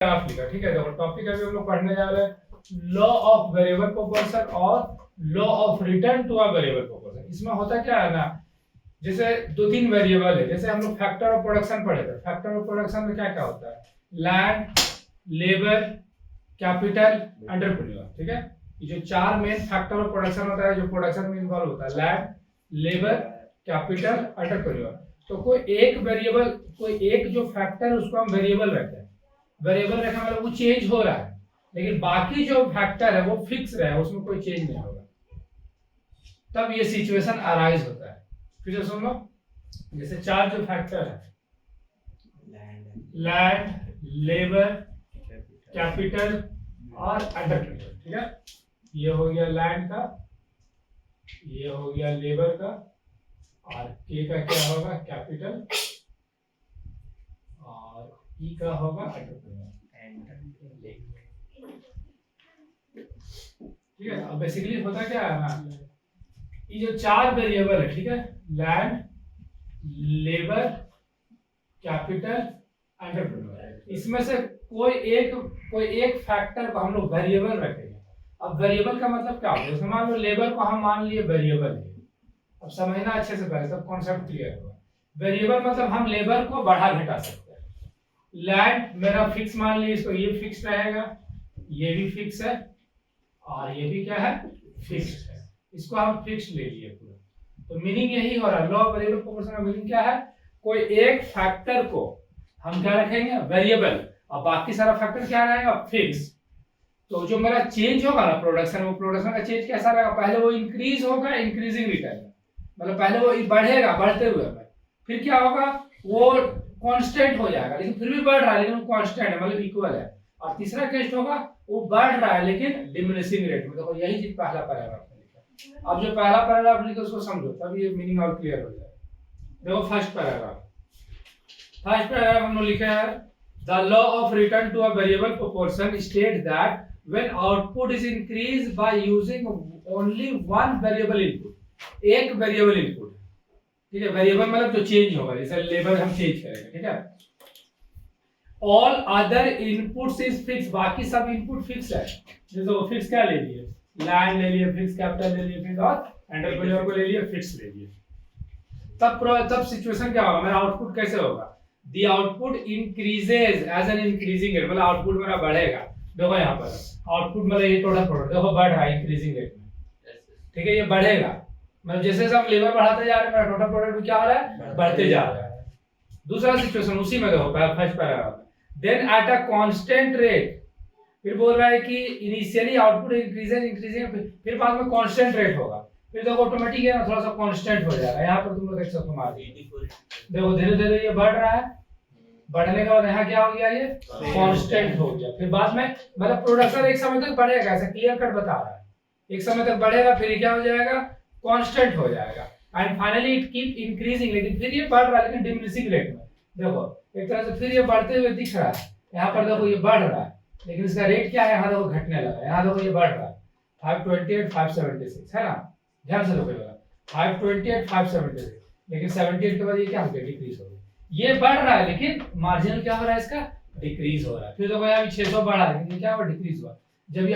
Graph लिखा, ठीक है। देखो टॉपिक अभी हम लोग पढ़ने जा रहे हैं लॉ ऑफ वेरिएबल प्रोपोर्शन और law of return to a variable proportion. इसमें होता क्या है ना, जैसे दो तीन वेरिएबल है, जैसे हम लोग फैक्टर ऑफ प्रोडक्शन पढ़े थे। फैक्टर ऑफ प्रोडक्शन में क्या क्या होता है, लैंड, लेबर, कैपिटल, एंटरप्रेन्योर, ठीक है। ये जो चार मेन फैक्टर ऑफ प्रोडक्शन होता है, जो प्रोडक्शन में इन्वॉल्व होता है, लैंड, लेबर, कैपिटल, एंटरप्रेन्योर। तो कोई एक वेरिएबल, कोई एक जो फैक्टर है उसको हम वेरिएबल रखते हैं। वेरिएबल रखा मतलब वो चेंज हो रहा है, लेकिन बाकी जो फैक्टर है वो फिक्स रहा है, उसमें कोई चेंज नहीं होगा। तब ये सिचुएशन अराइज होता है। फिर से सुन लो, जैसे चार जो फैक्टर है, लैंड, लेबर, कैपिटल और एंटरप्रेन्योर, ठीक है। ये हो गया लैंड का, ये हो गया लेबर का, और के का क्या होगा, कैपिटल, और ई का होगा एंटरप्रेन्योर, ठीक है। अब बेसिकली होता क्या है ना, ये जो चार वेरिएबल है, ठीक है, लैंड, लेबर, कैपिटल, एंटरप्रेन्योर, इसमें से कोई एक फैक्टर को हम लोग वेरिएबल रखेंगे। अब वेरिएबल का मतलब क्या होता है, मान लो लेबर को हम मान लिए वेरिएबल है। अब समझना अच्छे से पहले, तब कॉन्सेप्ट क्लियर होगा। वेरिएबल मतलब हम लेबर को बढ़ा घटा सकते हैं। लैंड मेरा फिक्स मान लीजिए, इसको ये फिक्स रहेगा, ये भी फिक्स है, और ये भी क्या है, फिक्स है। इसको हम फिक्स ले लिए पूरा। तो मीनिंग यही हो रहा है, लॉ ऑफ वेरिएबल प्रोपोर्शन का मीनिंग क्या है, कोई एक फैक्टर को हम क्या रखेंगे, वेरिएबल, और बाकी सारा फैक्टर क्या रहेगा, फिक्स। तो जो मेरा चेंज होगा ना प्रोडक्शन, वो प्रोडक्शन का चेंज कैसा रहेगा, पहले वो इंक्रीज होगा इंक्रीजिंग रिटर्न, मतलब पहले वो बढ़ेगा बढ़ते हुए, फिर क्या होगा, वो कांस्टेंट हो जाएगा, लेकिन फिर भी बढ़ रहा है, लेकिन वो कांस्टेंट है, मतलब इक्वल है। और तीसरा केस होगा, वो बढ़ रहा है लेकिन डिमिनिशिंग रेट में। देखो यही चीज पहला पैराग्राफ में लिखा। अब जो पहला पैराग्राफ लिखा उसको समझो, तब ये मीनिंग और क्लियर हो जाएगा। देखो फर्स्ट पैराग्राफ हमने लिखा है, the law of return to a variable proportion state that when output is increase by using only one variable input, एक वेरिएबल इनपुट, ठीक है। वेरिएबल मतलब जो चेंज होगा, जैसे लेबर हम चेंज करेंगे, ठीक है। All other inputs is fix, बाकी सब इनपुट फिक्स है। जैसे वो फिक्स क्या ले लिए, लैंड ले लिए फिक्स, कैपिटल ले लिए फिक्स, और एंटरप्रेन्योर को ले लिए फिक्स ले लिए। तब सिचुएशन क्या होगा, मेरा आउटपुट कैसे होगा, the output increases as an increasing rate, मतलब आउटपुट मेरा बढ़ेगा। देखो यहाँ पर आउटपुट मतलब ये टोटल प्रोडक्ट देखो बढ़ रहा है इंक्रीजिंग रेट में, ठीक है। ये बढ़ेगा, मतलब जैसे जैसे हम लेबर बढ़ाते जा रहे हैं, मेरा टोटल प्रोडक्ट भी क्या हो रहा है, बढ़ते जा रहा है। दूसरा सिचुएशन उसी में देखो, first paragraph, then at a constant rate, फिर बोल रहा है कि इनिशियली आउटपुट इंक्रीजिंग, फिर बाद में कांस्टेंट रेट होगा, फिर देखो ऑटोमेटिक है ना, थोड़ा सा कांस्टेंट हो जाएगा। यहाँ पर तुम लोग देख सकते हो, देखो धीरे धीरे ये बढ़ रहा है, बढ़ने के बाद यहाँ क्या हो गया, ये कांस्टेंट हो गया। फिर बाद में मतलब प्रोडक्शन एक समय तक बढ़ेगा, ऐसा क्लियर कट बता रहा है, एक समय तक बढ़ेगा, फिर क्या हो जाएगा, कांस्टेंट हो जाएगा, and finally it keep increasing, लेकिन फिर ये बढ़ रहा है लेकिन डिमिनिशिंग रेट में। देखो एक तरह से फिर ये बढ़ते हुए दिख रहा है, यहाँ पर देखो ये बढ़ रहा है, लेकिन इसका रेट क्या है, यहाँ देखो घटने लगा, यहाँ देखो ये बढ़ रहा है 528 576 है ना, ध्यान से देखो 528 576, लेकिन 78 के बाद ये क्या हो गया, डिक्रीज हो गया। ये बढ़ रहा है लेकिन मार्जिनल क्या हो रहा है, इसका डिक्रीज हो रहा है। फिर देखो यहाँ भी 600 बढ़ा, लेकिन ये क्या हुआ, डिक्रीज हुआ। जब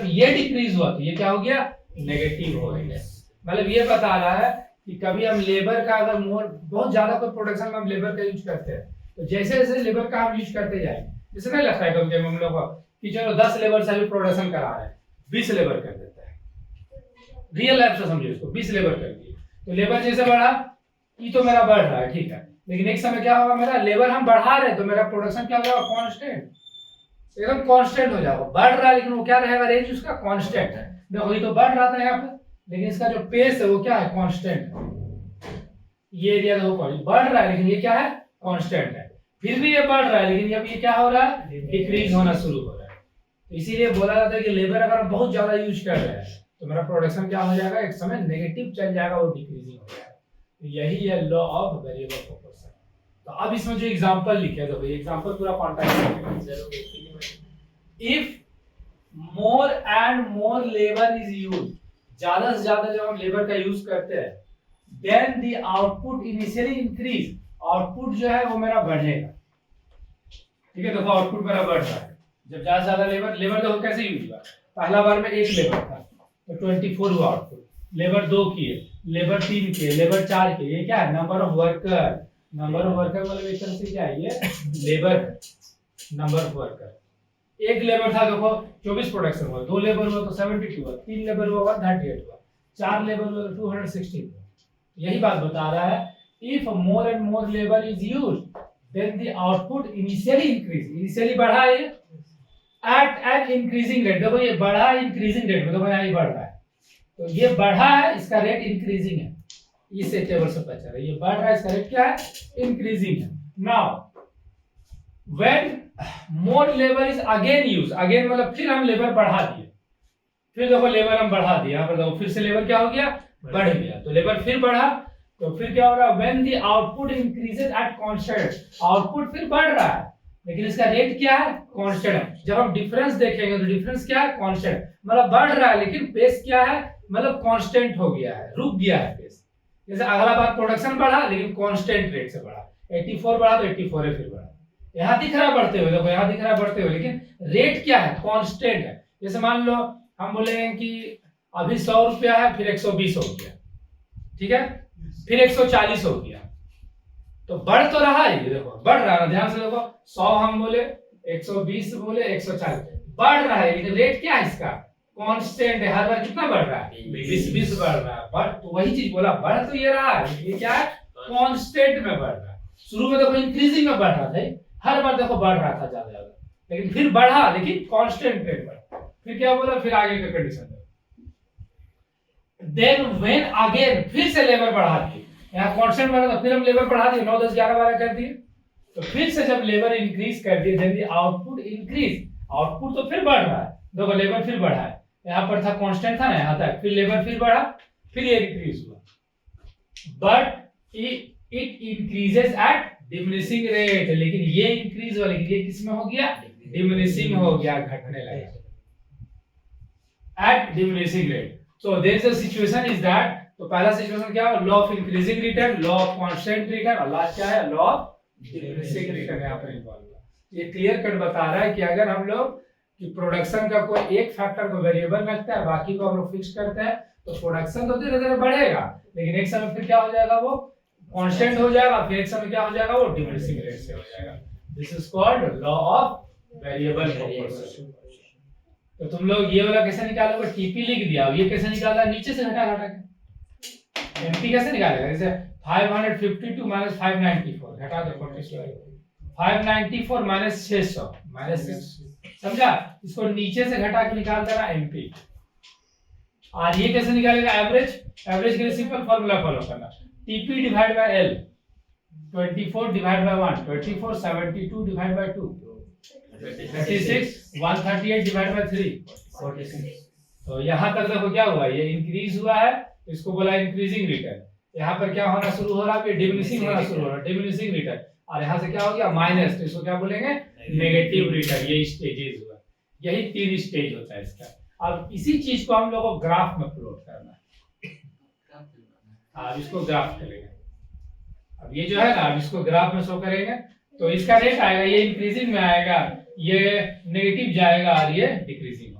ये डिक्रीज हुआ तो ये क्या हो गया, नेगेटिव हो गया। मतलब ये बता रहा है कि कभी हम लेबर का अगर बहुत ज्यादा कोई प्रोडक्शन में हम लेबर का यूज करते हैं, तो जैसे जैसे लेबर का हम यूज करते जाए, जैसे नहीं लगता है कभी हम लोग कि चलो 10 लेबर से भी प्रोडक्शन करा रहे हैं, 20 लेबर कर देता है, रियल लाइफ से समझिए इसको, 20 लेबर कर दिए, तो लेबर जैसे बढ़ा, ये तो मेरा बढ़ रहा है, ठीक है, लेकिन एक समय क्या होगा, मेरा लेबर हम बढ़ा रहे हैं तो मेरा प्रोडक्शन क्या होगा, कांस्टेंट, एकदम कांस्टेंट हो जाएगा। बढ़ रहा है लेकिन वो क्या रहेगा, रेंज उसका कांस्टेंट है। देखो ये तो बढ़ रहा था यहाँ पे, लेकिन इसका जो पेस है वो क्या है, कांस्टेंट। ये एरिया देखो बढ़ रहा है लेकिन ये क्या है, कांस्टेंट है। फिर भी ये बढ़ रहा है लेकिन अब ये क्या हो रहा है, डिक्रीज होना शुरू हो रहा है। तो इसीलिए बोला जाता है कि लेबर अगर हम बहुत ज्यादा यूज कर रहे हैं तो मेरा प्रोडक्शन क्या हो जाएगा, एक समय नेगेटिव चल जाएगा, वो डिक्रीजिंग हो जाएगा। तो यही है लॉ ऑफ वेरिएबल प्रोपोर्शन। तो अब इसमें जो एग्जांपल लिखे हैं, देखो ये एग्जांपल पूरा कॉन्टेक्स्ट है। If more and more labour is used, ज्यादा से ज्यादा जब हम लेबर का यूज करते हैं, then the output initially increase, output जो है वो मेरा बढ़ेगा। ठीक है, देखो आउटपुट मेरा बढ़ रहा है जब ज्यादा लेबर देखो कैसे यूज हुआ। पहला बार में एक लेबर था तो 24 हुआ आउटपुट, लेबर 2 की है, लेबर 3 की है, लेबर 4 की है। ये क्या है? Number of worker. Number of worker मतलब एक तरह से क्या है? ये लेबर है, नंबर ऑफ वर्कर। एक लेबर था देखो 24 प्रोडक्शन हुआ, 2 लेबर हुआ तो 72 हुआ, 3 लेबर हुआ 38 हुआ, 4 लेबर हुआ तो 216 हुआ। यही बात बता रहा है, if more and more labour is used then the output initially increase, initially बढ़ा है एट एन इंक्रीजिंग रेट। देखो ये बढ़ा इंक्रीजिंग रेट में, देखो यहाँ ये बढ़ रहा है तो ये बढ़ा है, इसका रेट इंक्रीजिंग है, इस टेबल से पता चल रहा है ये बढ़ रहा है, इसका रेट क्या है? इंक्रीजिंग है। Now when more labour is again use, again मतलब फिर हम लेबर बढ़ा दिए, फिर देखो लेबर हम बढ़ा दिए, यहाँ पर देखो फिर से लेबर क्या हो गया? बढ़ गया। तो लेबर फिर बढ़ा तो फिर क्या हो रहा है? When the output increases at constant, output फिर बढ़ रहा है लेकिन इसका रेट क्या है? कांस्टेंट है। जब हम डिफरेंस देखेंगे तो डिफरेंस क्या है? कांस्टेंट, मतलब बढ़ रहा है लेकिन पेस क्या है? मतलब कांस्टेंट हो गया है, रुक गया है पेस। जैसे अगला बार प्रोडक्शन बढ़ा लेकिन कांस्टेंट रेट से बढ़ा, 84 बढ़ा तो 84 है फिर बढ़ा। यहाँ दिख रहा है बढ़ते हुए, देखो यहाँ दिख रहा है बढ़ते हुए लेकिन रेट क्या है? कांस्टेंट है। जैसे मान लो हम बोलेंगे कि अभी 100 रुपया है फिर 120 हो गया, ठीक है, फिर 140 हो गया, तो बढ़ तो रहा है, ये देखो बढ़ रहा है, ध्यान से देखो 100 हम बोले, 120 बोले, 140 बढ़ रहा है लेकिन रेट क्या है इसका? कांस्टेंट है। हर बार कितना बढ़ रहा है? 20 बढ़ रहा है। बढ़ तो वही चीज बोला, बढ़ तो ये रहा है, ये क्या है? कांस्टेंट में बढ़ रहा है। शुरू में देखो इंक्रीजिंग में बढ़ रहा था, हर बार देखो बढ़ रहा था ज्यादा ज्यादा, लेकिन फिर बढ़ा लेकिन कांस्टेंट रेट बढ़ा। फिर क्या बोला? फिर आगे का कंडीशन देन व्हेन अगेन, फिर से लेबर बढ़ा दिए, यहाँ कांस्टेंट बढ़ा था फिर हम लेबर बढ़ा दिए, 9 10 11 12 कर दिए, तो फिर से जब लेबर इंक्रीज कर दिए then the output increase, output तो फिर बढ़ रहा है, देखो लेबर फिर बढ़ा है, यहाँ पर था कांस्टेंट था ना यहाँ तक, फिर लेबर फिर बढ़ा, फिर ये इंक्रीज हुआ, but it increases eight diminishing rate. लेकिन ये इंक्रीज हुआ लेकिन ये किस में हो गया? डिमिनिशिंग हो गया, घटने लगा at diminishing rate. So there is a situation is that, तो पहला सिचुएशन क्या है? Law of increasing return, law of constant return, और लास्ट क्या है? लॉ ऑफ डिमिनिशिंग रिटर्न यहाँ पर इन्वॉल्व हुआ। ये क्लियर कट बता रहा है कि अगर हम लोग कि प्रोडक्शन का कोई एक फैक्टर को वेरिएबल रखता है, बाकी को हम लोग फिक्स करते हैं, तो प्रोडक्शन तो धीरे धीरे बढ़ेगा लेकिन एक समय फिर क्या हो जाएगा? वो कांस्टेंट हो जाएगा, फिर एक समय क्या हो जाएगा? वो डिमिनिशिंग रेट से हो जाएगा। This is called law of variable proportion. तो तुम लोग ये वाला कैसे निकालोगे? टीपी लिख दिया, ये कैसे निकाला? नीचे से घटा घटा के। एमपी कैसे निकालेगा? जैसे 552 माइनस 594 घटा दो 594 माइनस 600 माइनस 6, समझा? इसको नीचे से घटा के निकाल देना एमपी। और ये कैसे निकालेगा? एवरेज, एवरेज के लिए सिंपल फार्मूला फॉलो करना, TP divide by L, 24 divide by 1, 24 72 divide by 2 36, 138 divide by 3 46। तो यहाँ तक देखो क्या हुआ? ये इंक्रीज हुआ है, इसको बोला इंक्रीजिंग रिटर्न। यहाँ पर क्या होना शुरू हो रहा है? डिमिनिशिंग होना शुरू हो रहा है, डिमिनिशिंग रिटर्न। और यहाँ से क्या हो गया? माइनस, तो इसको क्या बोलेंगे? Negative return. ये स्टेजेस हुआ, यही 3 स्टेज होता है इसका। अब इसी चीज को हम लोग को ग्राफ में प्लॉट करना है। अब इसको ग्राफ करेंगे, अब ये जो है ना, अब इसको ग्राफ में शो करेंगे तो इसका रेट आएगा, ये इंक्रीजिंग में आएगा, ये नेगेटिव जाएगा और ये डिक्रीजिंग।